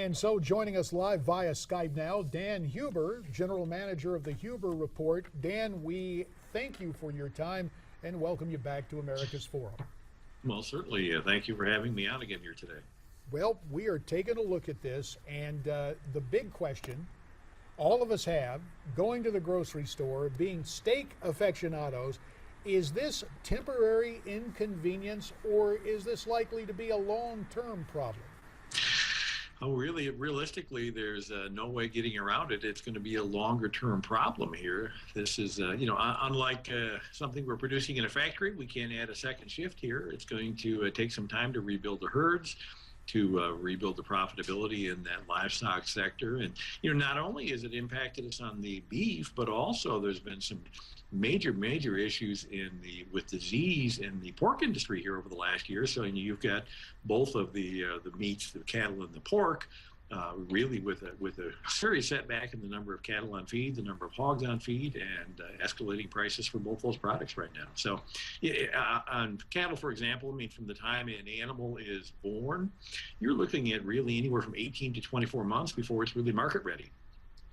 And so joining us live via Skype now, Dan Hueber, General Manager of the Hueber Report. Dan, we thank you for your time and welcome you back to America's Forum. Well, certainly. Thank you for having me on again here today. Well, we are taking a look at this, and the big question all of us have, going to the grocery store, being steak aficionados, is this temporary inconvenience or is this likely to be a long-term problem? Oh, really, realistically, there's no way getting around it. It's going to be a longer-term problem here. This is, unlike something we're producing in a factory, we can't add a second shift here. It's going to take some time to rebuild the herds, to rebuild the profitability in that livestock sector. And, not only has it impacted us on the beef, but also there's been some major issues with disease in the pork industry here over the last year. So you've got both of the meats, the cattle and the pork, really with a serious setback in the number of cattle on feed, the number of hogs on feed, and escalating prices for both those products right now. So on cattle, for example, from the time an animal is born, you're looking at really anywhere from 18 to 24 months before it's really market ready.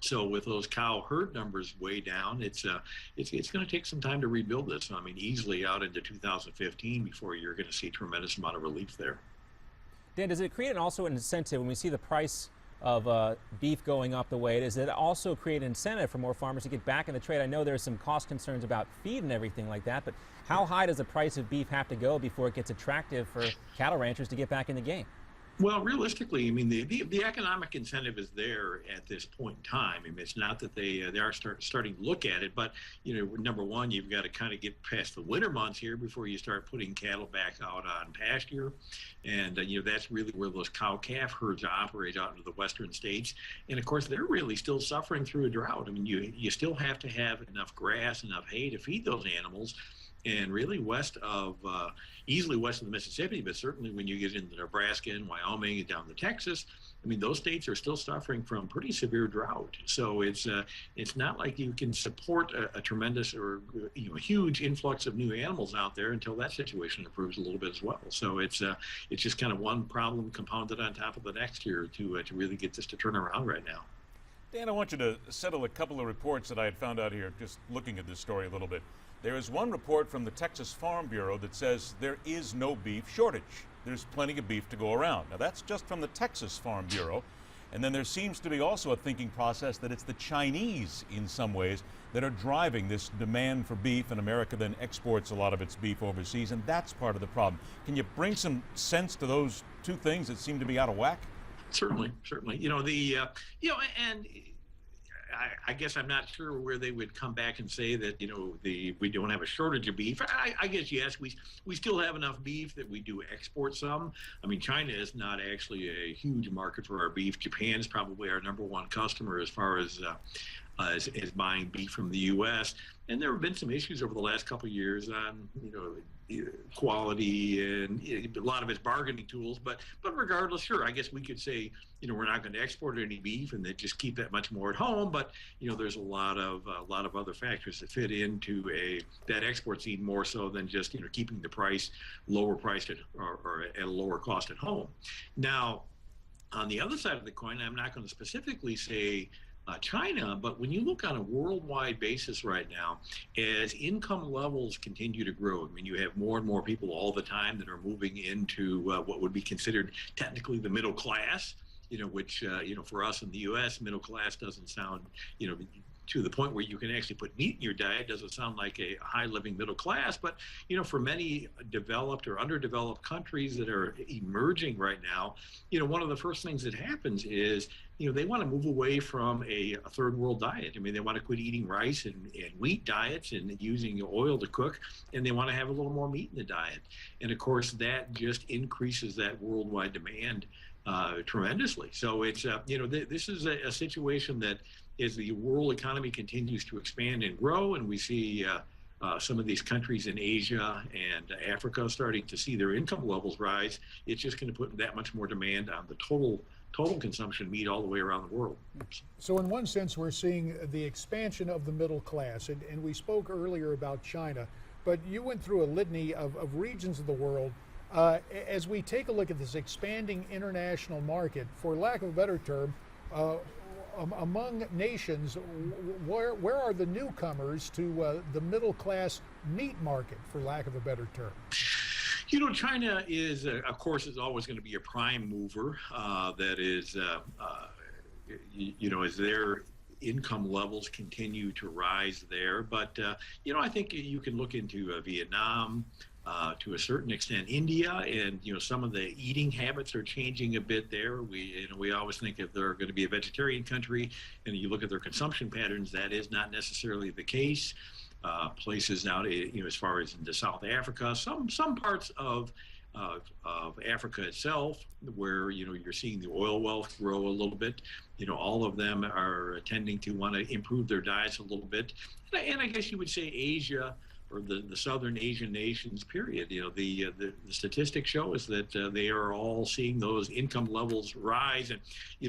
So with those cow herd numbers way down, it's going to take some time to rebuild this. Easily out into 2015 before you're going to see a tremendous amount of relief there. Dan, does it create also an incentive when we see the price of beef going up the way it is? Does it also create an incentive for more farmers to get back in the trade? I know there's some cost concerns about feed and everything like that, but how high does the price of beef have to go before it gets attractive for cattle ranchers to get back in the game? Well, realistically, the economic incentive is there at this point in time. It's not that they are starting to look at it, but number one, you've got to kind of get past the winter months here before you start putting cattle back out on pasture, and that's really where those cow-calf herds operate out into the western states. And of course, they're really still suffering through a drought. You still have to have enough grass, enough hay to feed those animals. And really easily west of the Mississippi, but certainly when you get into Nebraska and Wyoming and down to Texas, those states are still suffering from pretty severe drought. So it's not like you can support a tremendous or huge influx of new animals out there until that situation improves a little bit as well. So it's just kind of one problem compounded on top of the next here to really get this to turn around right now. Dan, I want you to settle a couple of reports that I had found out here just looking at this story a little bit. There is one report from the Texas Farm Bureau that says there is no beef shortage. There's plenty of beef to go around. Now, that's just from the Texas Farm Bureau. And then there seems to be also a thinking process that it's the Chinese, in some ways, that are driving this demand for beef, and America then exports a lot of its beef overseas, and that's part of the problem. Can you bring some sense to those two things that seem to be out of whack? Certainly. I guess I'm not sure where they would come back and say that, we don't have a shortage of beef. I guess, yes, we still have enough beef that we do export some. China is not actually a huge market for our beef. Japan's probably our number one customer as far as buying beef from the U.S. And there have been some issues over the last couple of years on, quality and a lot of it's bargaining tools. But regardless, sure, I guess we could say, we're not going to export any beef and then just keep that much more at home. But there's a lot of other factors that fit into that export scene more so than just keeping the price lower priced or at a lower cost at home. Now, on the other side of the coin, I'm not going to specifically say China, but when you look on a worldwide basis right now, as income levels continue to grow, you have more and more people all the time that are moving into what would be considered technically the middle class, which, for us in the U.S., middle class doesn't sound, to the point where you can actually put meat in your diet. Doesn't sound like a high living middle class, but for many developed or underdeveloped countries that are emerging right now, one of the first things that happens is they want to move away from a third world diet. They want to quit eating rice and wheat diets and using oil to cook, and they want to have a little more meat in the diet. And of course, that just increases that worldwide demand tremendously. So it's this is a situation that as the world economy continues to expand and grow, and we see some of these countries in Asia and Africa starting to see their income levels rise, it's just going to put that much more demand on the total consumption of meat all the way around the world. So in one sense, we're seeing the expansion of the middle class, and we spoke earlier about China, but you went through a litany of regions of the world As we take a look at this expanding international market, for lack of a better term, among nations, where are the newcomers to the middle class meat market, for lack of a better term? China is, of course, is always going to be a prime mover. That is, as their income levels continue to rise there. But, I think you can look into Vietnam, to a certain extent, India, and some of the eating habits are changing a bit there. We always think if they're going to be a vegetarian country, and you look at their consumption patterns, that is not necessarily the case. Places now, as far as into South Africa, some parts of Africa itself, where you're seeing the oil wealth grow a little bit. All of them are tending to want to improve their diets a little bit, and I guess you would say Asia, or the southern Asian nations, period. The statistics show us that they are all seeing those income levels rise. And,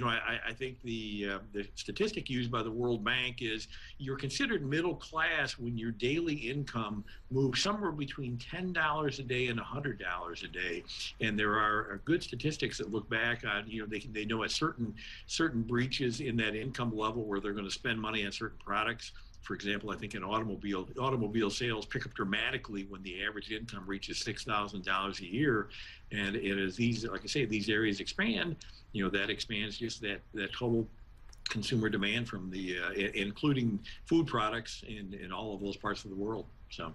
I think the statistic used by the World Bank is you're considered middle class when your daily income moves somewhere between $10 a day and $100 a day. And there are good statistics that look back on, they know at certain breaches in that income level where they're going to spend money on certain products. For example, I think automobile sales pick up dramatically when the average income reaches $6,000 a year, and as these, like I say, these areas expand, that expands just that total consumer demand from the including food products in all of those parts of the world. So.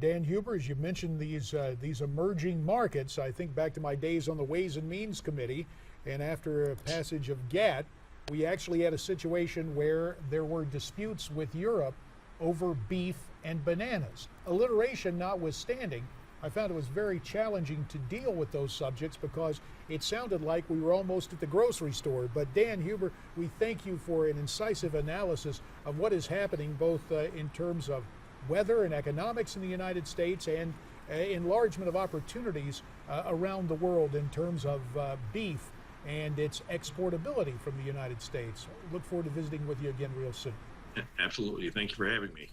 Dan Hueber, as you mentioned these emerging markets, I think back to my days on the Ways and Means Committee, and after a passage of GATT, we actually had a situation where there were disputes with Europe over beef and bananas. Alliteration notwithstanding, I found it was very challenging to deal with those subjects because it sounded like we were almost at the grocery store. But Dan Hueber, we thank you for an incisive analysis of what is happening both in terms of weather and economics in the United States and enlargement of opportunities around the world in terms of beef and its exportability from the United States. Look forward to visiting with you again real soon. Absolutely. Thank you for having me.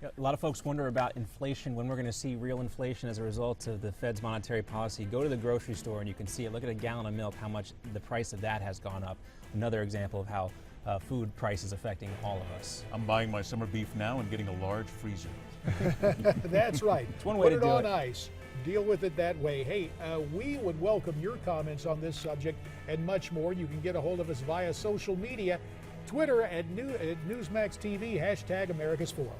A lot of folks wonder about inflation, when we're going to see real inflation as a result of the Fed's monetary policy. Go to the grocery store and you can see it. Look at a gallon of milk, how much the price of that has gone up. Another example of how food price is affecting all of us. I'm buying my summer beef now and getting a large freezer. That's right. It's one way Put to do it on it. ice. Deal with it that way. Hey, we would welcome your comments on this subject and much more. You can get a hold of us via social media, Twitter at Newsmax TV, #America's Forum.